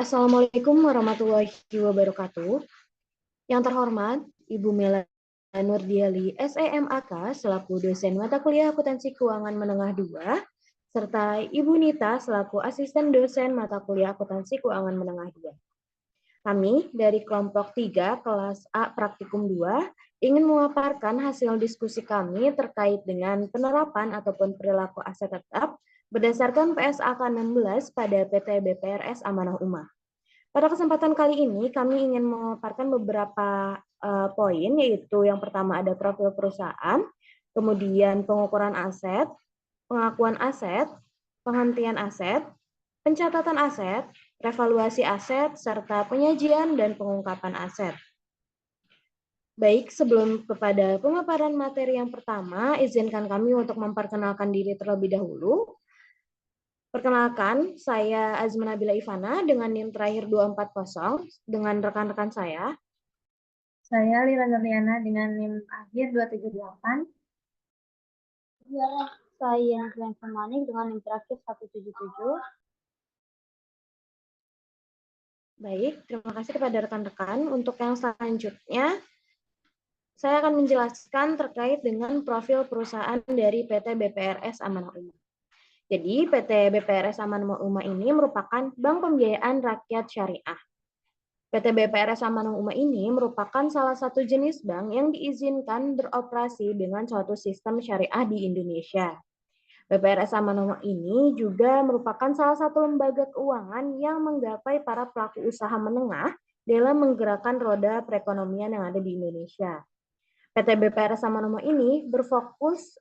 Assalamualaikum warahmatullahi wabarakatuh. Yang terhormat, Ibu Mela Nurdiali, SEMAK, selaku dosen mata kuliah akuntansi keuangan menengah 2, serta Ibu Nita selaku asisten dosen mata kuliah akuntansi keuangan menengah 2. Kami dari kelompok 3 kelas A praktikum 2 ingin memaparkan hasil diskusi kami terkait dengan penerapan ataupun perilaku aset tetap berdasarkan PSAK 16 pada PT BPRS Amanah Ummah. Pada kesempatan kali ini, kami ingin memaparkan beberapa poin, yaitu yang pertama ada profil perusahaan, kemudian pengukuran aset, pengakuan aset, penghentian aset, pencatatan aset, revaluasi aset, serta penyajian dan pengungkapan aset. Baik, sebelum kepada pemaparan materi yang pertama, izinkan kami untuk memperkenalkan diri terlebih dahulu. Perkenalkan, saya Azma Nabila Ivana dengan NIM terakhir 240 dengan rekan-rekan saya. Saya Lila Nurliana dengan NIM akhir 278. Saya Glenn Semanik dengan NIM terakhir 177. Baik, terima kasih kepada rekan-rekan. Untuk yang selanjutnya, saya akan menjelaskan terkait dengan profil perusahaan dari PT BPRS Amanah Ummah. Jadi, PT BPRS Amanah Ummah ini merupakan bank pembiayaan rakyat syariah. PT BPRS Amanah Ummah ini merupakan salah satu jenis bank yang diizinkan beroperasi dengan suatu sistem syariah di Indonesia. BPRS Amanah Ummah ini juga merupakan salah satu lembaga keuangan yang menggapai para pelaku usaha menengah dalam menggerakkan roda perekonomian yang ada di Indonesia. PT BPRS Amanah Ummah ini berfokus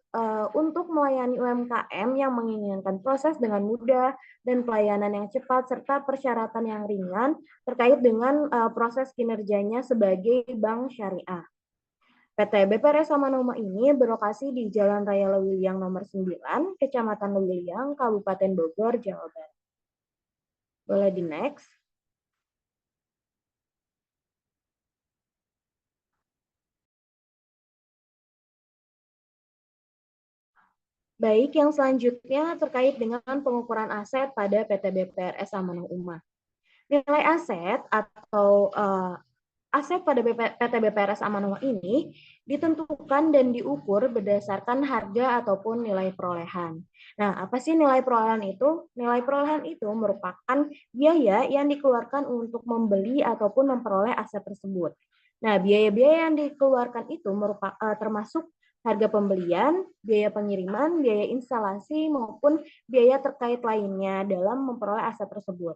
untuk melayani UMKM yang menginginkan proses dengan mudah dan pelayanan yang cepat serta persyaratan yang ringan terkait dengan proses kinerjanya sebagai bank syariah. PT BPRS Amanah Ummah ini berlokasi di Jalan Raya Lewiliang nomor 9, Kecamatan Lewiliang, Kabupaten Bogor, Jawa Barat. Boleh di next. Baik, yang selanjutnya terkait dengan pengukuran aset pada PT BPRS Amanah Ummah. Nilai aset atau aset pada PT BPRS Amanah Ummah ini ditentukan dan diukur berdasarkan harga ataupun nilai perolehan. Nah, apa sih nilai perolehan itu? Nilai perolehan itu merupakan biaya yang dikeluarkan untuk membeli ataupun memperoleh aset tersebut. Nah, biaya-biaya yang dikeluarkan itu merupakan termasuk harga pembelian, biaya pengiriman, biaya instalasi, maupun biaya terkait lainnya dalam memperoleh aset tersebut.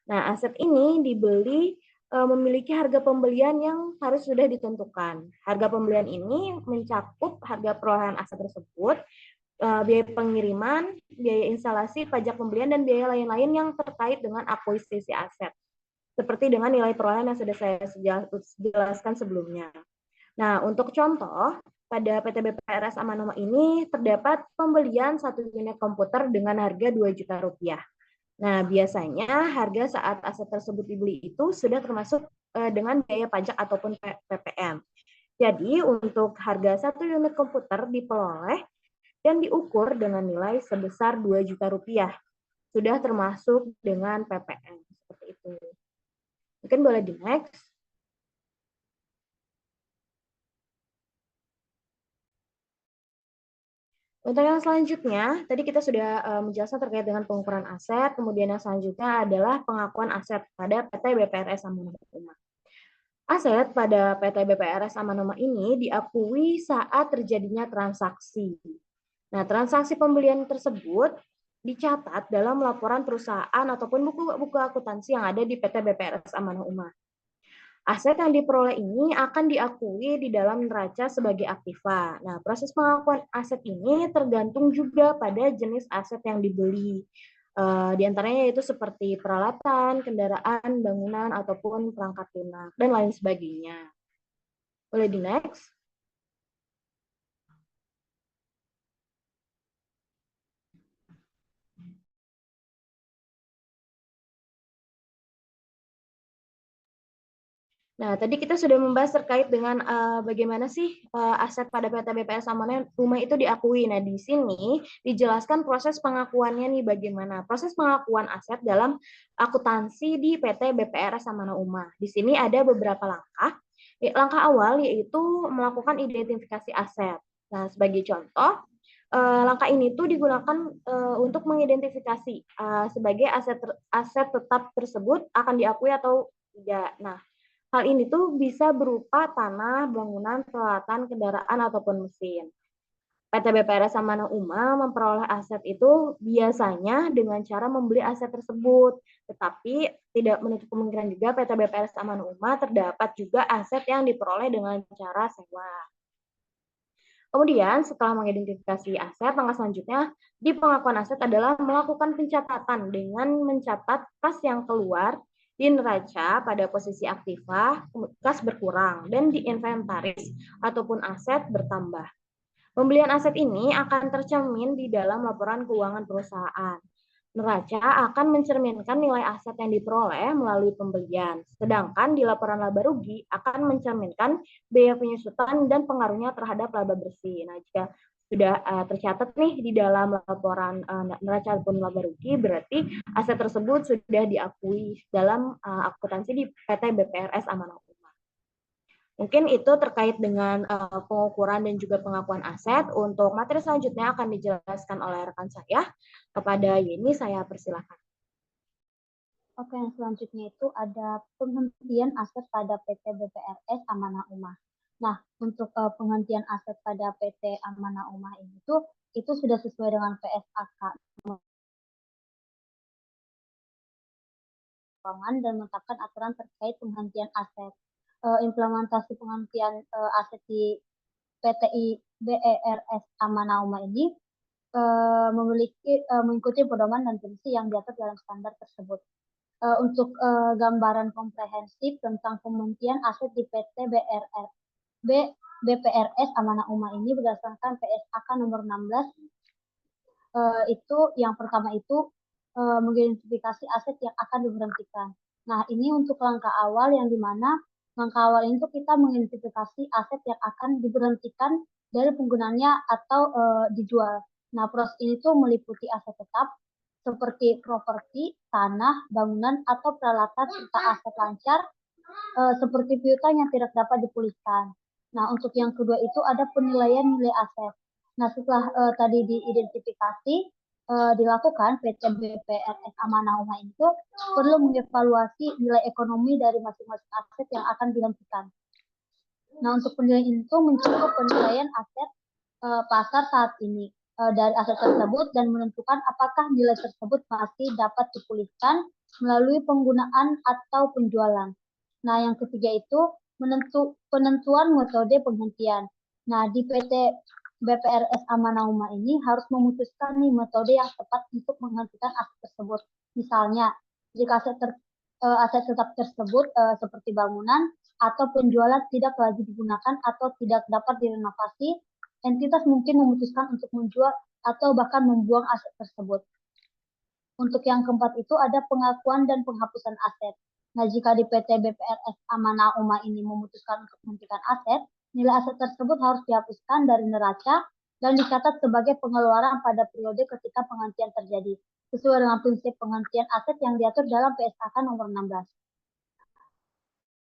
Nah, aset ini dibeli memiliki harga pembelian yang harus sudah ditentukan. Harga pembelian ini mencakup harga perolehan aset tersebut, biaya pengiriman, biaya instalasi, pajak pembelian, dan biaya lain-lain yang terkait dengan akuisisi aset. Seperti dengan nilai perolehan yang sudah saya jelaskan sebelumnya. Nah, untuk contoh, pada PT BPRS Amanah Ummah ini terdapat pembelian 1 unit komputer dengan harga 2 juta rupiah. Nah, biasanya harga saat aset tersebut dibeli itu sudah termasuk dengan biaya pajak ataupun PPN. Jadi, untuk harga 1 unit komputer diperoleh dan diukur dengan nilai sebesar 2 juta rupiah. Sudah termasuk dengan PPN. Seperti itu. Mungkin boleh di next. Untuk yang selanjutnya, tadi kita sudah menjelaskan terkait dengan pengukuran aset, kemudian yang selanjutnya adalah pengakuan aset pada PT BPRS Amanah Ummah. Aset pada PT BPRS Amanah Ummah ini diakui saat terjadinya transaksi. Nah, transaksi pembelian tersebut dicatat dalam laporan perusahaan ataupun buku akuntansi yang ada di PT BPRS Amanah Ummah. Aset yang diperoleh ini akan diakui di dalam neraca sebagai aktiva. Nah, proses pengakuan aset ini tergantung juga pada jenis aset yang dibeli. Di antaranya yaitu seperti peralatan, kendaraan, bangunan, ataupun perangkat lunak, dan lain sebagainya. Boleh di next. Nah, tadi kita sudah membahas terkait dengan bagaimana sih aset pada PT BPS Amanah Rumah itu diakui. Nah, di sini dijelaskan proses pengakuannya nih bagaimana. Proses pengakuan aset dalam akuntansi di PT BPRS Amanah Rumah. Di sini ada beberapa langkah. Langkah awal yaitu melakukan identifikasi aset. Nah, sebagai contoh, langkah ini tuh digunakan untuk mengidentifikasi sebagai aset tetap tersebut akan diakui atau tidak. Nah, hal ini tuh bisa berupa tanah, bangunan, peralatan, kendaraan, ataupun mesin. PT BPRS Amanah Uma memperoleh aset itu biasanya dengan cara membeli aset tersebut. Tetapi tidak menutup kemungkinan juga PT BPRS Amanah Uma terdapat juga aset yang diperoleh dengan cara sewa. Kemudian setelah mengidentifikasi aset, langkah selanjutnya di pengakuan aset adalah melakukan pencatatan dengan mencatat kas yang keluar di neraca pada posisi aktiva, kas berkurang, dan di inventaris ataupun aset bertambah. Pembelian aset ini akan tercermin di dalam laporan keuangan perusahaan. Neraca akan mencerminkan nilai aset yang diperoleh melalui pembelian, sedangkan di laporan laba rugi akan mencerminkan biaya penyusutan dan pengaruhnya terhadap laba bersih. Nah, jika sudah tercatat nih di dalam laporan neraca ataupun laba rugi, berarti aset tersebut sudah diakui dalam akuntansi di PT BPRS Amanah Umum. Mungkin itu terkait dengan pengukuran dan juga pengakuan aset. Untuk materi selanjutnya akan dijelaskan oleh rekan saya. Kepada Yeni, saya persilakan. Oke, yang selanjutnya itu ada penghentian aset pada PT BPRS Amanah Umah. Nah, untuk penghentian aset pada PT Amanah Umah ini tuh itu sudah sesuai dengan PSAK dan menetapkan aturan terkait penghentian aset. Implementasi penghentian aset di PTI BERS Amanah Umah ini mengikuti pedoman dan prinsip yang diatur dalam standar tersebut. Untuk gambaran komprehensif tentang penghentian aset di PT BPRS Amanah Umah ini berdasarkan PSAK nomor 16 itu yang pertama itu mengidentifikasi aset yang akan diberhentikan. Nah, ini untuk langkah awal yang dimana langkah awal itu kita mengidentifikasi aset yang akan diberhentikan dari penggunaannya atau dijual. Nah, proses ini tuh meliputi aset tetap seperti properti, tanah, bangunan, atau peralatan serta aset lancar seperti piutang yang tidak dapat dipulihkan. Nah, untuk yang kedua itu ada penilaian nilai aset. Nah, setelah tadi diidentifikasi, dilakukan PT BPRS Amanah Umah itu perlu mengevaluasi nilai ekonomi dari masing-masing aset yang akan dihentikan. Nah, untuk penilaian itu mencakup penilaian aset pasar saat ini dari aset tersebut dan menentukan apakah nilai tersebut masih dapat dipulihkan melalui penggunaan atau penjualan. Nah, yang ketiga itu penentuan metode penghentian. Nah, di PT BPRS Amanah Umah ini harus memutuskan nih metode yang tepat untuk menghentikan aset tersebut. Misalnya, jika aset tetap tersebut seperti bangunan atau penjualan tidak lagi digunakan atau tidak dapat direnovasi, entitas mungkin memutuskan untuk menjual atau bahkan membuang aset tersebut. Untuk yang keempat itu ada pengakuan dan penghapusan aset. Nah, jika di PT BPRS Amanah Umah ini memutuskan untuk menghentikan aset, nilai aset tersebut harus dihapuskan dari neraca dan dicatat sebagai pengeluaran pada periode ketika penghentian terjadi, sesuai dengan prinsip penghentian aset yang diatur dalam PSAK nomor 16.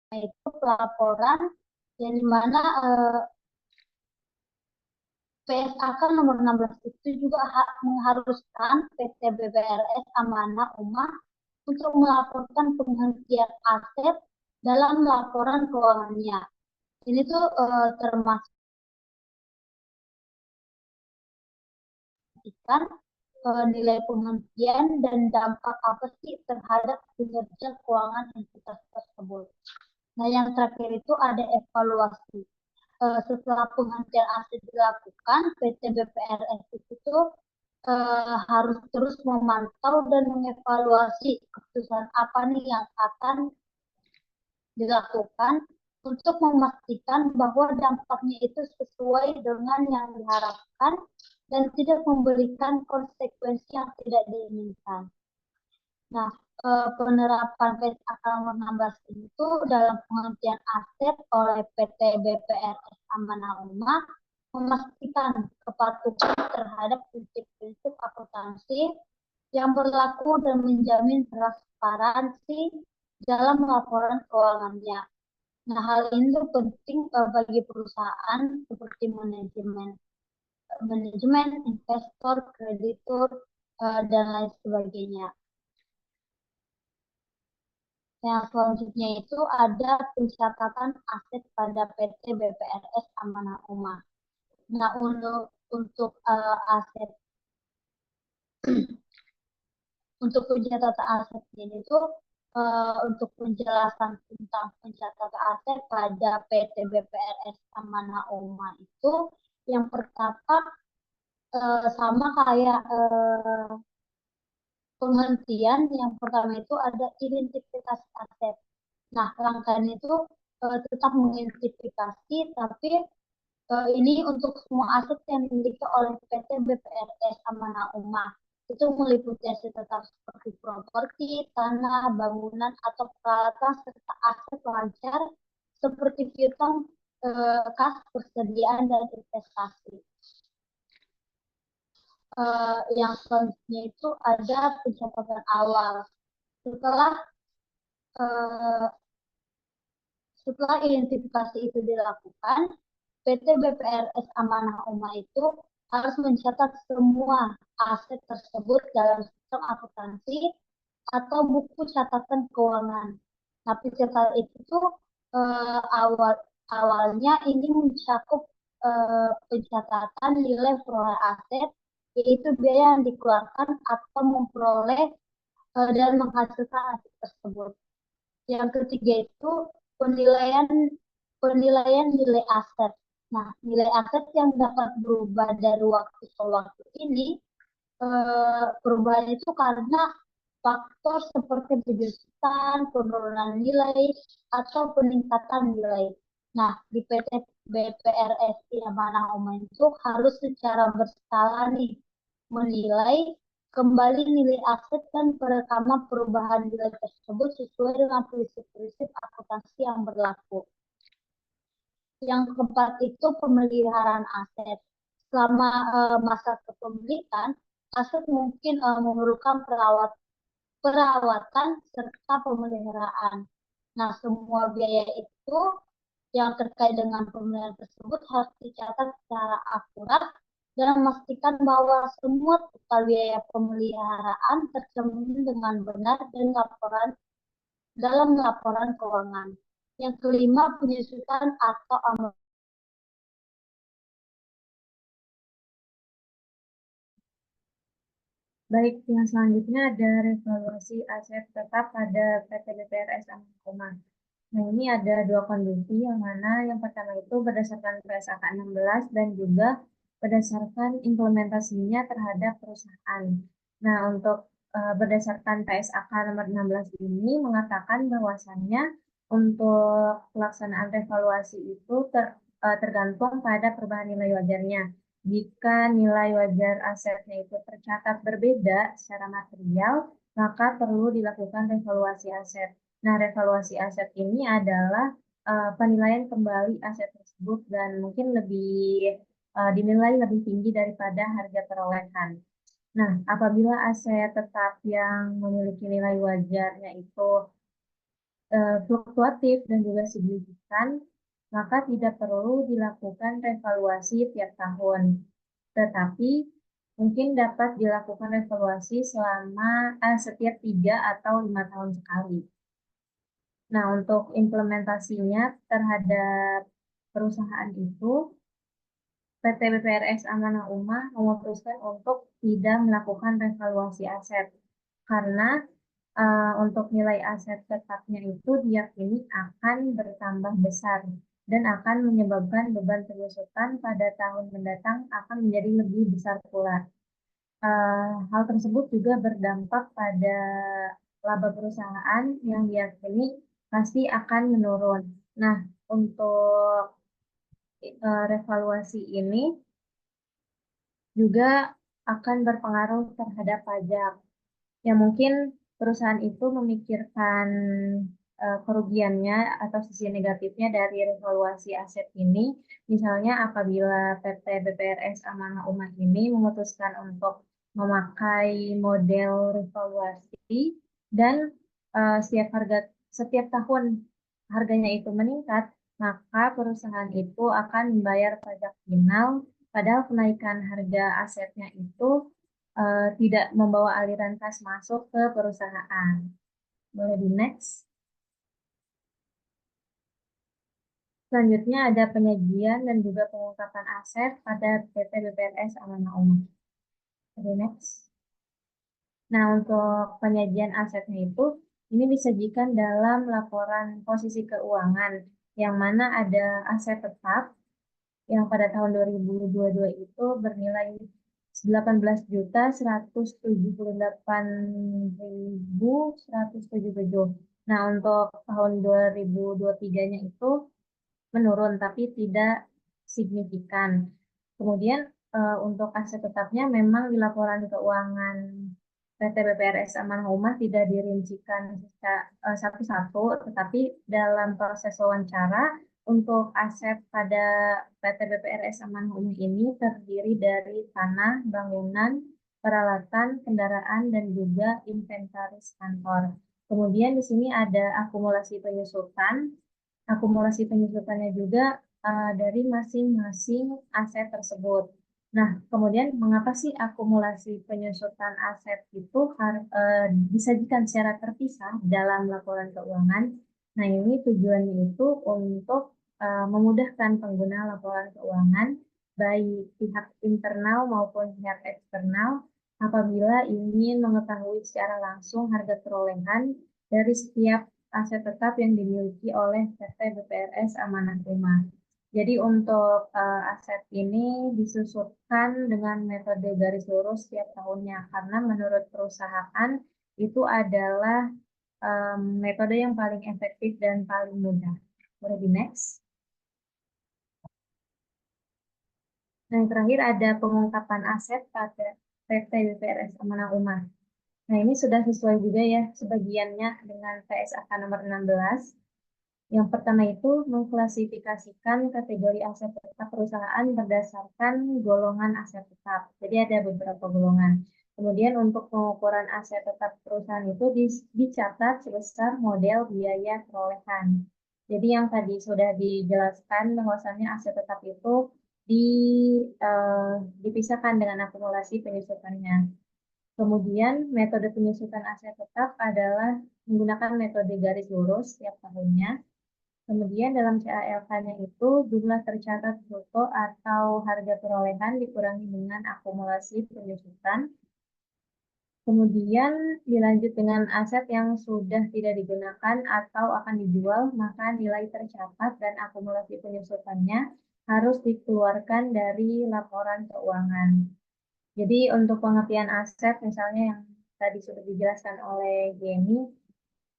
Nah, itu pelaporan yang dimana PSAK nomor 16 itu juga mengharuskan PT BPRS Amanah Umah untuk melaporkan penghentian aset dalam laporan keuangannya. Ini tuh termasuk nilai penghentian dan dampak apa sih terhadap kinerja keuangan entitas tersebut. Nah, yang terakhir itu ada evaluasi. Setelah penghentian aset dilakukan, PT BPRS itu harus terus memantau dan mengevaluasi keputusan apa nih yang akan dilakukan untuk memastikan bahwa dampaknya itu sesuai dengan yang diharapkan dan tidak memberikan konsekuensi yang tidak diinginkan. Nah, penerapan PSAK nomor 16 itu dalam pengertian aset oleh PT BPRS Amanah Umah memastikan kepatuhan terhadap prinsip-prinsip akuntansi yang berlaku dan menjamin transparansi dalam laporan keuangannya. Nah, hal ini penting bagi perusahaan seperti manajemen, investor, kreditur, dan lain sebagainya. Yang selanjutnya itu ada pencatatan aset pada PT BPRS Amanah Umah. Nah, untuk aset untuk pencatatan aset ini tuh untuk penjelasan tentang pencatatan aset pada PT BPRS Amanah Umah itu yang pertama sama kayak penghentian, yang pertama itu ada identifikasi aset. Nah, rangkaian itu tetap mengidentifikasi, tapi ini untuk semua aset yang dimiliki oleh PT BPRS Amanah Umah. Itu meliputi aset tetap seperti properti, tanah, bangunan, atau peralatan, serta aset wajar seperti piutang, kas, persediaan, dan investasi. Yang selanjutnya itu ada pencatatan awal. Setelah eh, setelah identifikasi itu dilakukan, PT BPRS Amanah Umah itu harus mencatat semua aset tersebut dalam sistem akuntansi atau buku catatan keuangan. Tapi catatan itu tuh awalnya ini mencakup pencatatan nilai peroleh aset, yaitu biaya yang dikeluarkan atau memperoleh dan menghasilkan aset tersebut. Yang ketiga itu penilaian penilaian nilai aset. Nah, nilai aset yang dapat berubah dari waktu ke waktu ini, perubahan itu karena faktor seperti penjujutan, penurunan nilai, atau peningkatan nilai. Nah, di PT BPRS Amanah Umah itu harus secara berskala nih menilai kembali nilai aset dan perekaman perubahan nilai tersebut sesuai dengan prinsip-prinsip akuntansi yang berlaku. Yang keempat itu pemeliharaan aset. Selama masa kepemilikan, aset mungkin memerlukan perawatan serta pemeliharaan. Nah, semua biaya itu yang terkait dengan pemeliharaan tersebut harus dicatat secara akurat dan memastikan bahwa semua total biaya pemeliharaan tercermin dengan benar dan dalam laporan keuangan. Yang kelima, penyusutan atau Baik, yang selanjutnya ada revaluasi aset tetap pada PT BPRS Amanah Umah. Nah, ini ada dua kondisi, yang mana yang pertama itu berdasarkan PSAK 16 dan juga berdasarkan implementasinya terhadap perusahaan. Nah, untuk berdasarkan PSAK nomor 16 ini mengatakan bahwasannya untuk pelaksanaan revaluasi itu tergantung pada perubahan nilai wajarnya. Jika nilai wajar asetnya itu tercatat berbeda secara material, maka perlu dilakukan revaluasi aset. Nah, revaluasi aset ini adalah penilaian kembali aset tersebut dan mungkin dinilai lebih tinggi daripada harga perolehan. Nah, apabila aset tetap yang memiliki nilai wajarnya itu fluktuatif dan juga signifikan, maka tidak perlu dilakukan revaluasi tiap tahun. Tetapi mungkin dapat dilakukan revaluasi selama setiap 3 atau 5 tahun sekali. Nah, untuk implementasinya terhadap perusahaan itu, PT BPRS Amanah Umah memutuskan untuk tidak melakukan revaluasi aset karena untuk nilai aset tetapnya itu diyakini akan bertambah besar dan akan menyebabkan beban penyusutan pada tahun mendatang akan menjadi lebih besar pula. Hal tersebut juga berdampak pada laba perusahaan yang diyakini pasti akan menurun. Nah, untuk revaluasi ini juga akan berpengaruh terhadap pajak. Ya mungkin perusahaan itu memikirkan kerugiannya atau sisi negatifnya dari revaluasi aset ini. Misalnya apabila PT BPRS Amanah Ummah ini memutuskan untuk memakai model revaluasi dan setiap tahun harganya itu meningkat, maka perusahaan itu akan membayar pajak final, padahal kenaikan harga asetnya itu tidak membawa aliran kas masuk ke perusahaan. Boleh di next. Selanjutnya ada penyajian dan juga pengungkapan aset pada PT BPRS Amanah Ummah. Oke, next. Nah, untuk penyajian asetnya itu, ini disajikan dalam laporan posisi keuangan, yang mana ada aset tetap yang pada tahun 2022 itu bernilai 18.178.177. Nah, untuk tahun 2023-nya itu menurun tapi tidak signifikan. Kemudian untuk aset tetapnya memang di laporan keuangan PT BPRS Amanah Ummah tidak dirincikan satu-satu, tetapi dalam proses wawancara untuk aset pada PT BPRS Amanah Ummah ini terdiri dari tanah, bangunan, peralatan, kendaraan, dan juga inventaris kantor. Kemudian di sini ada akumulasi penyusutan. Akumulasi penyusutannya juga dari masing-masing aset tersebut. Nah, kemudian mengapa sih akumulasi penyusutan aset itu disajikan secara terpisah dalam laporan keuangan? Nah, ini tujuannya itu untuk memudahkan pengguna laporan keuangan, baik pihak internal maupun pihak eksternal, apabila ingin mengetahui secara langsung harga perolehan dari setiap aset tetap yang dimiliki oleh PT BPRS Amanah Ummah. Jadi untuk aset ini disusutkan dengan metode garis lurus setiap tahunnya karena menurut perusahaan itu adalah metode yang paling efektif dan paling mudah. Boleh di next. Nah, yang terakhir ada pengungkapan aset pada PT BPRS Amanah Ummah. Nah, ini sudah sesuai juga ya sebagiannya dengan PSAK nomor 16. Yang pertama itu mengklasifikasikan kategori aset tetap perusahaan berdasarkan golongan aset tetap. Jadi ada beberapa golongan. Kemudian untuk pengukuran aset tetap perusahaan itu dicatat sebesar model biaya perolehan. Jadi yang tadi sudah dijelaskan bahwasannya aset tetap itu dipisahkan dengan akumulasi penyusutannya. Kemudian metode penyusutan aset tetap adalah menggunakan metode garis lurus setiap tahunnya. Kemudian dalam CALK-nya itu jumlah tercatat bruto atau harga perolehan dikurangi dengan akumulasi penyusutan. Kemudian dilanjut dengan aset yang sudah tidak digunakan atau akan dijual, maka nilai tercatat dan akumulasi penyusutannya harus dikeluarkan dari laporan keuangan. Jadi untuk pengertian aset misalnya yang tadi sudah dijelaskan oleh Jenny,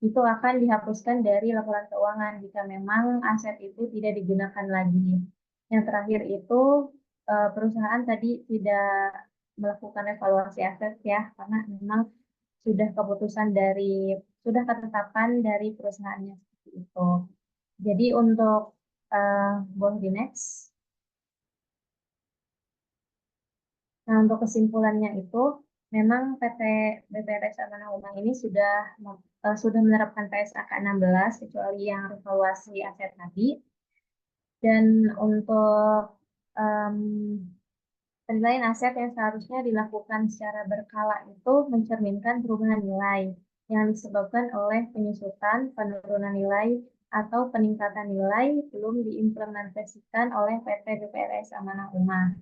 itu akan dihapuskan dari laporan keuangan jika memang aset itu tidak digunakan lagi. Yang terakhir itu perusahaan tadi tidak melakukan evaluasi aset ya, karena memang sudah sudah ketetapan dari perusahaannya seperti itu. Jadi untuk boleh di next. Nah, untuk kesimpulannya itu, memang PT BPRS Amanah Ummah ini sudah menerapkan PSAK 16, kecuali yang revaluasi aset tadi. Dan untuk penilaian aset yang seharusnya dilakukan secara berkala itu mencerminkan perubahan nilai yang disebabkan oleh penyusutan, penurunan nilai, atau peningkatan nilai belum diimplementasikan oleh PT BPRS Amanah Ummah.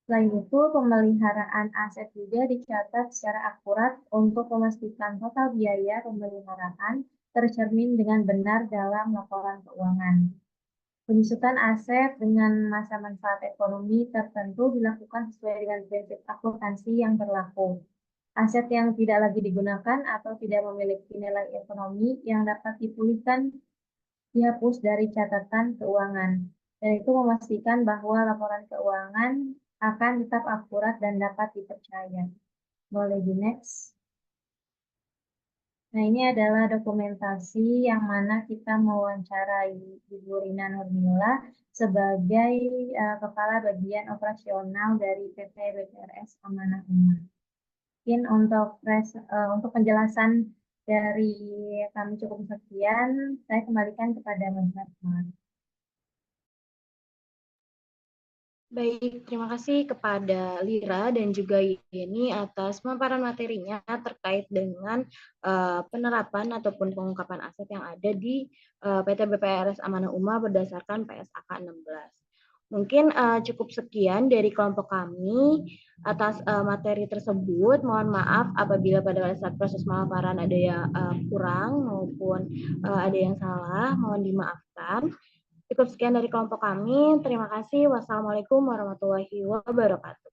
Selain itu, pemeliharaan aset juga dicatat secara akurat untuk memastikan total biaya pemeliharaan tercermin dengan benar dalam laporan keuangan. Penyusutan aset dengan masa manfaat ekonomi tertentu dilakukan sesuai dengan prinsip akuntansi yang berlaku. Aset yang tidak lagi digunakan atau tidak memiliki nilai ekonomi yang dapat dipulihkan dihapus dari catatan keuangan. Dan itu memastikan bahwa laporan keuangan akan tetap akurat dan dapat dipercaya. Boleh di next. Nah, ini adalah dokumentasi yang mana kita mewawancarai Ibu Rina Nurmila sebagai Kepala Bagian Operasional dari PT BPRS Amanah Umah. Mungkin untuk penjelasan dari kami cukup sekian, saya kembalikan kepada Mas Ratman. Baik, terima kasih kepada Lira dan juga Yeni atas pemaparan materinya terkait dengan penerapan ataupun pengungkapan aset yang ada di PT BPRS Amanah Umah berdasarkan PSAK 16. Mungkin cukup sekian dari kelompok kami atas materi tersebut. Mohon maaf apabila pada saat proses pemaparan ada yang kurang maupun ada yang salah, mohon dimaafkan. Cukup sekian dari kelompok kami. Terima kasih. Wassalamualaikum warahmatullahi wabarakatuh.